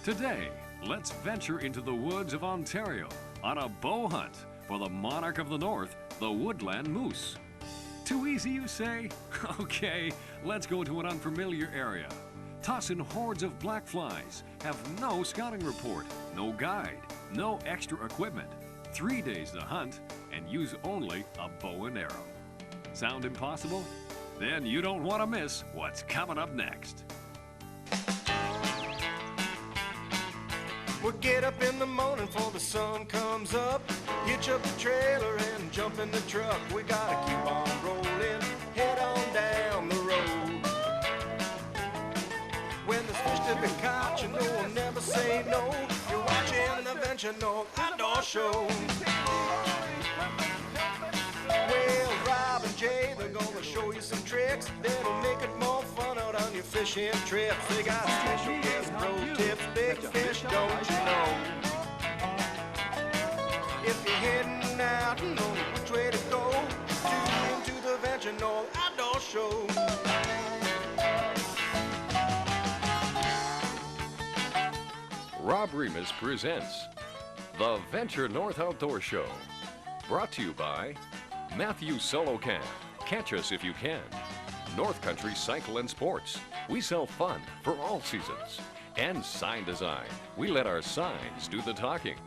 Today, let's venture into the woods of Ontario on a bow hunt for the monarch of the north, the woodland moose. Too easy, you say? Okay, let's go to an unfamiliar area. Toss in hordes of black flies, have no scouting report, no guide, no extra equipment, 3 days to hunt, and use only a bow and arrow. Sound impossible? Then you don't want to miss what's coming up next. We'll get up in the morning before the sun comes up, hitch up the trailer and jump in the truck. We gotta keep on rolling, head on down the road. When there's fish to be caught, you know we'll never say no. You're watching the Venture North Outdoor Show. Well, Rob and Jay, they're gonna show you some tricks that'll make it more fun out on your fishing trips. They got special guest pro tips, big fish, don't you know? If you're heading out and don't know which way to go, tune into the Venture North Outdoor Show. Rob Remus presents the Venture North Outdoor Show. Brought to you by Matthews Solo Camp. Catch us if you can. North Country Cycle and Sports. We sell fun for all seasons. And Sign Design. We let our signs do the talking.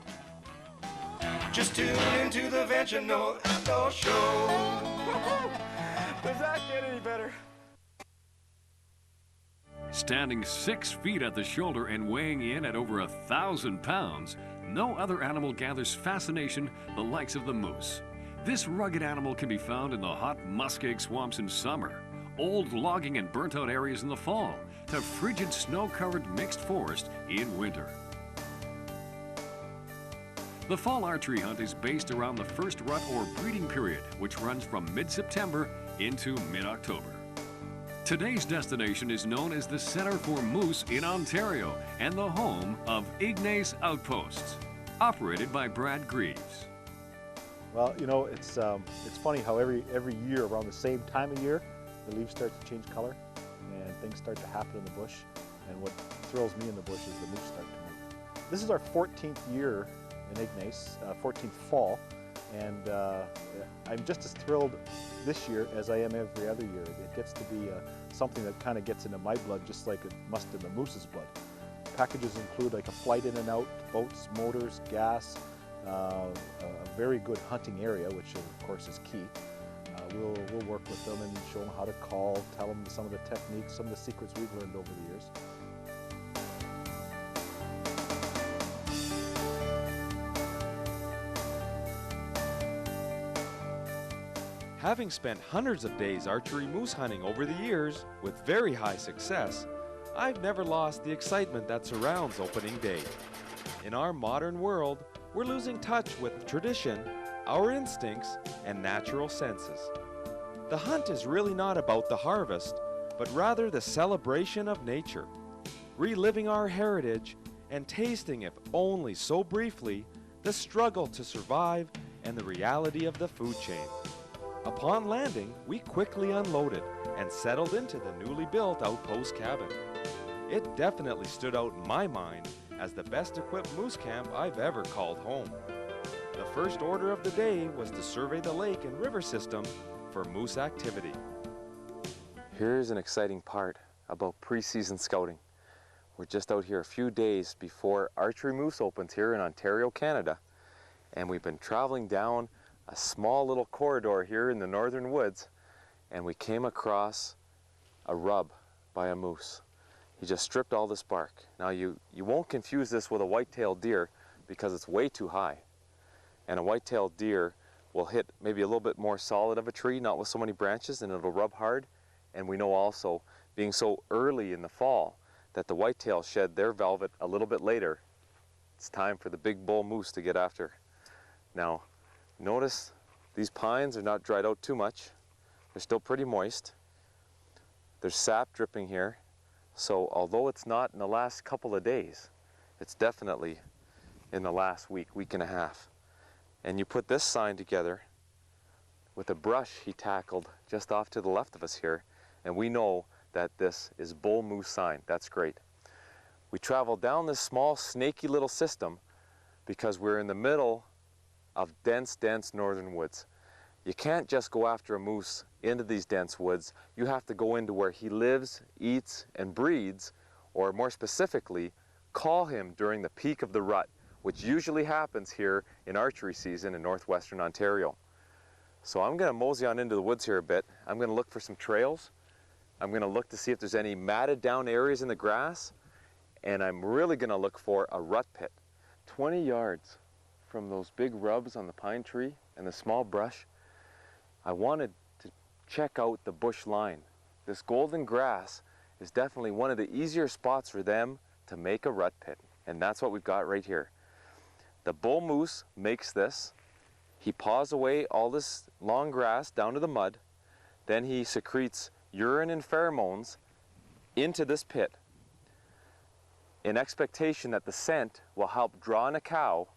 Just tune into the Venture North Outdoor Show. Does that get any better? Standing 6 feet at the shoulder and weighing in at over 1,000 pounds, no other animal gathers fascination the likes of the moose. This rugged animal can be found in the hot muskeg swamps in summer, old logging and burnt-out areas in the fall, to frigid snow-covered mixed forest in winter. The fall archery hunt is based around the first rut or breeding period, which runs from mid-September into mid-October. Today's destination is known as the Center for Moose in Ontario and the home of Ignace Outposts, operated by Brad Greaves. Well, you know, it's funny how every year around the same time of year, the leaves start to change color and things start to happen in the bush. And what thrills me in the bush is the moose start to move. This is our 14th year in Ignace, 14th fall, and I'm just as thrilled this year as I am every other year. It gets to be something that kind of gets into my blood just like it must in the moose's blood. Packages include like a flight in and out, boats, motors, gas, a very good hunting area, which of course is key. We'll work with them and show them how to call, tell them some of the techniques, some of the secrets we've learned over the years. Having spent hundreds of days archery moose hunting over the years with very high success, I've never lost the excitement that surrounds opening day. In our modern world, we're losing touch with tradition, our instincts, and natural senses. The hunt is really not about the harvest, but rather the celebration of nature, reliving our heritage and tasting, if only so briefly, the struggle to survive and the reality of the food chain. Upon landing, we quickly unloaded and settled into the newly built outpost cabin. It definitely stood out in my mind as the best equipped moose camp I've ever called home. The first order of the day was to survey the lake and river system for moose activity. Here's an exciting part about pre-season scouting. We're just out here a few days before archery moose opens here in Ontario, Canada, and we've been traveling down a small little corridor here in the northern woods, and we came across a rub by a moose. He just stripped all this bark. Now you won't confuse this with a white-tailed deer because it's way too high. And a white-tailed deer will hit maybe a little bit more solid of a tree, not with so many branches, and it'll rub hard. And we know also, being so early in the fall, that the whitetails shed their velvet a little bit later. It's time for the big bull moose to get after. Now, notice these pines are not dried out too much. They're still pretty moist. There's sap dripping here. So although it's not in the last couple of days, it's definitely in the last week and a half. And you put this sign together with a brush he tackled just off to the left of us here, and we know that this is bull moose sign. That's great. We travel down this small, snaky little system because we're in the middle of dense, dense northern woods. You can't just go after a moose into these dense woods. You have to go into where he lives, eats, and breeds, or more specifically, call him during the peak of the rut, which usually happens here in archery season in northwestern Ontario. So I'm going to mosey on into the woods here a bit. I'm going to look for some trails. I'm going to look to see if there's any matted down areas in the grass, and I'm really going to look for a rut pit. 20 yards from those big rubs on the pine tree and the small brush, I wanted to check out the bush line. This golden grass is definitely one of the easier spots for them to make a rut pit, and that's what we've got right here. The bull moose makes this. He paws away all this long grass down to the mud, then he secretes urine and pheromones into this pit in expectation that the scent will help draw in a cow.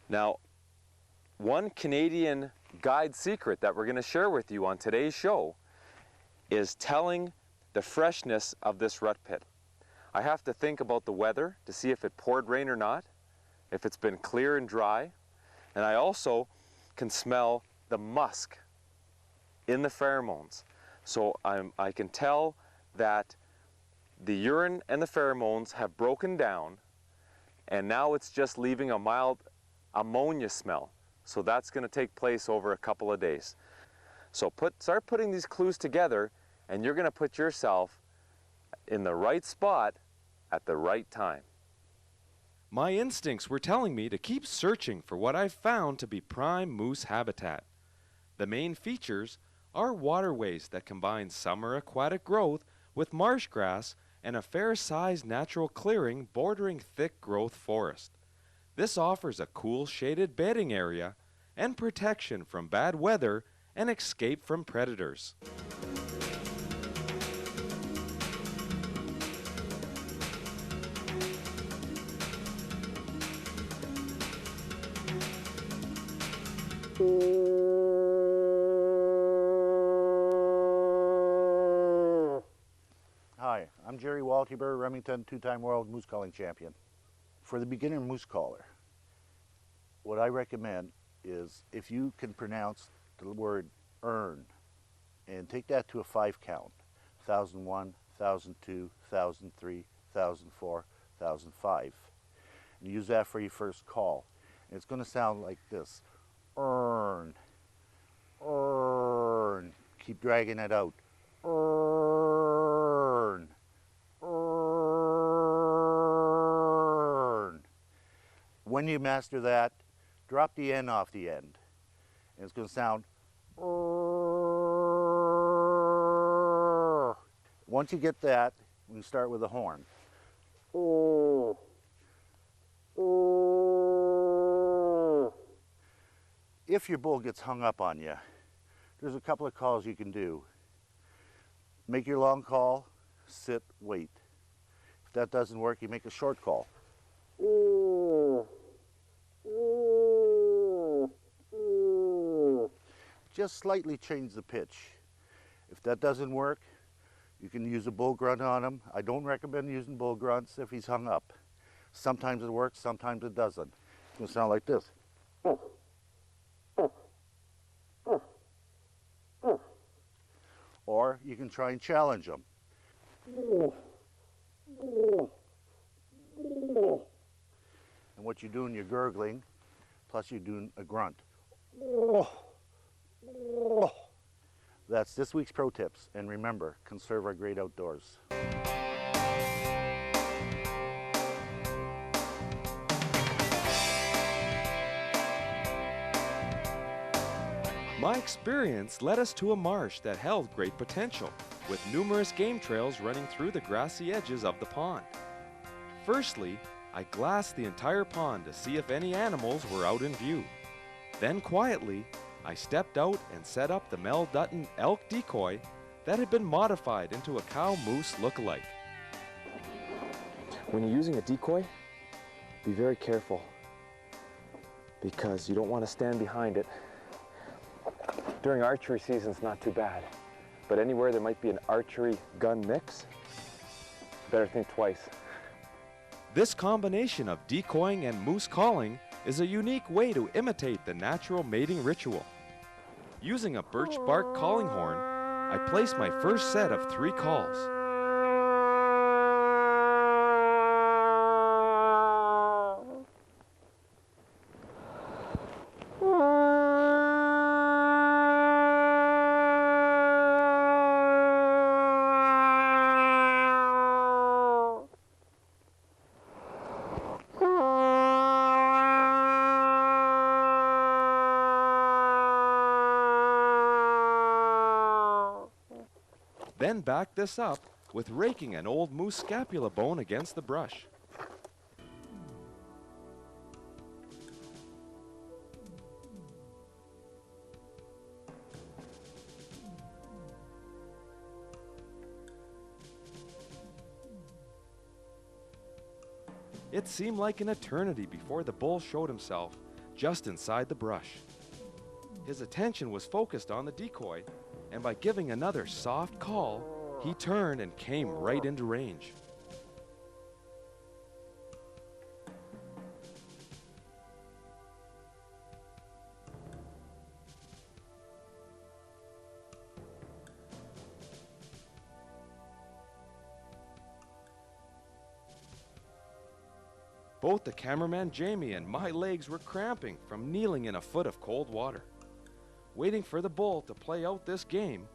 Now, one Canadian guide secret that we're going to share with you on today's show is telling the freshness of this rut pit. I have to think about the weather to see if it poured rain or not, if it's been clear and dry, and I also can smell the musk in the pheromones. So I can tell that the urine and the pheromones have broken down, and now it's just leaving a mild ammonia smell. So that's going to take place over a couple of days. So start putting these clues together, and you're going to put yourself in the right spot at the right time. My instincts were telling me to keep searching for what I've found to be prime moose habitat. The main features are waterways that combine summer aquatic growth with marsh grass and a fair-sized natural clearing bordering thick growth forest. This offers a cool shaded bedding area and protection from bad weather and escape from predators. Hi, I'm Jerry Waltiber, Remington two-time world moose calling champion. For the beginner moose caller, what I recommend is if you can pronounce the word earn and take that to a 5 count, 1001, 1002, 1003, 1004, 1005, and use that for your first call. And it's going to sound like this: earn, earn. Keep dragging it out. Earn, earn. When you master that, drop the N off the end, and it's going to sound earn. Once you get that, we can start with the horn. If your bull gets hung up on you, there's a couple of calls you can do. Make your long call, sit, wait. If that doesn't work, you make a short call. Just slightly change the pitch. If that doesn't work, you can use a bull grunt on him. I don't recommend using bull grunts if he's hung up. Sometimes it works, sometimes it doesn't. It's going to sound like this. Or you can try and challenge them. And what you're doing, you're gurgling, plus you're doing a grunt. That's this week's pro tips. And remember, conserve our great outdoors. My experience led us to a marsh that held great potential, with numerous game trails running through the grassy edges of the pond. Firstly, I glassed the entire pond to see if any animals were out in view. Then quietly, I stepped out and set up the Mel Dutton elk decoy that had been modified into a cow-moose look-alike. When you're using a decoy, be very careful because you don't want to stand behind it. During archery season, it's not too bad, but anywhere there might be an archery gun mix, better think twice. This combination of decoying and moose calling is a unique way to imitate the natural mating ritual. Using a birch bark calling horn, I place my first set of 3 calls. Then back this up with raking an old moose scapula bone against the brush. It seemed like an eternity before the bull showed himself just inside the brush. His attention was focused on the decoy, and by giving another soft call, he turned and came right into range. Both the cameraman Jamie and my legs were cramping from kneeling in a foot of cold water, waiting for the bull to play out this game.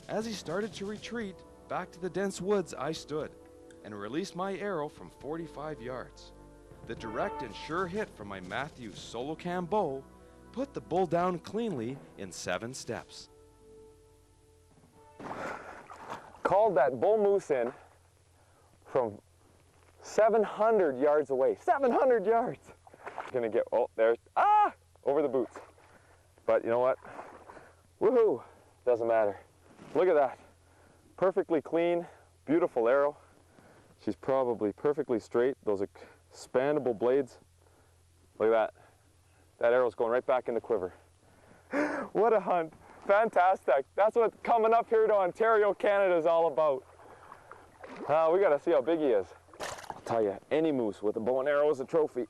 As he started to retreat back to the dense woods, I stood and released my arrow from 45 yards. The direct and sure hit from my Matthews solo cam bow put the bull down cleanly in 7 steps. Called that bull moose in from 700 yards away. 700 yards! Gonna get, oh, there's, over the boots. But you know what? Woohoo! Doesn't matter. Look at that. Perfectly clean, beautiful arrow. She's probably perfectly straight. Those are expandable blades. Look at that. That arrow's going right back in the quiver. What a hunt. Fantastic. That's what coming up here to Ontario, Canada is all about. We gotta see how big he is. I'll tell you, any moose with a bow and arrow is a trophy.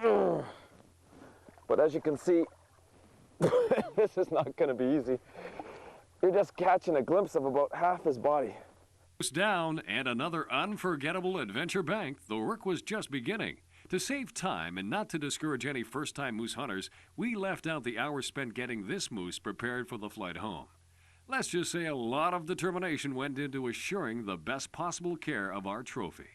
But as you can see, this is not gonna be easy. You're just catching a glimpse of about half his body. Down and another unforgettable adventure banked, the work was just beginning. To save time and not to discourage any first-time moose hunters, we left out the hours spent getting this moose prepared for the flight home. Let's just say a lot of determination went into assuring the best possible care of our trophy.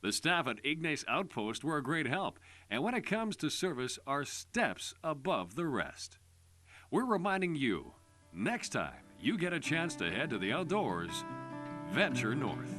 The staff at Ignace Outpost were a great help, and when it comes to service, are steps above the rest. We're reminding you, next time you get a chance to head to the outdoors, venture north.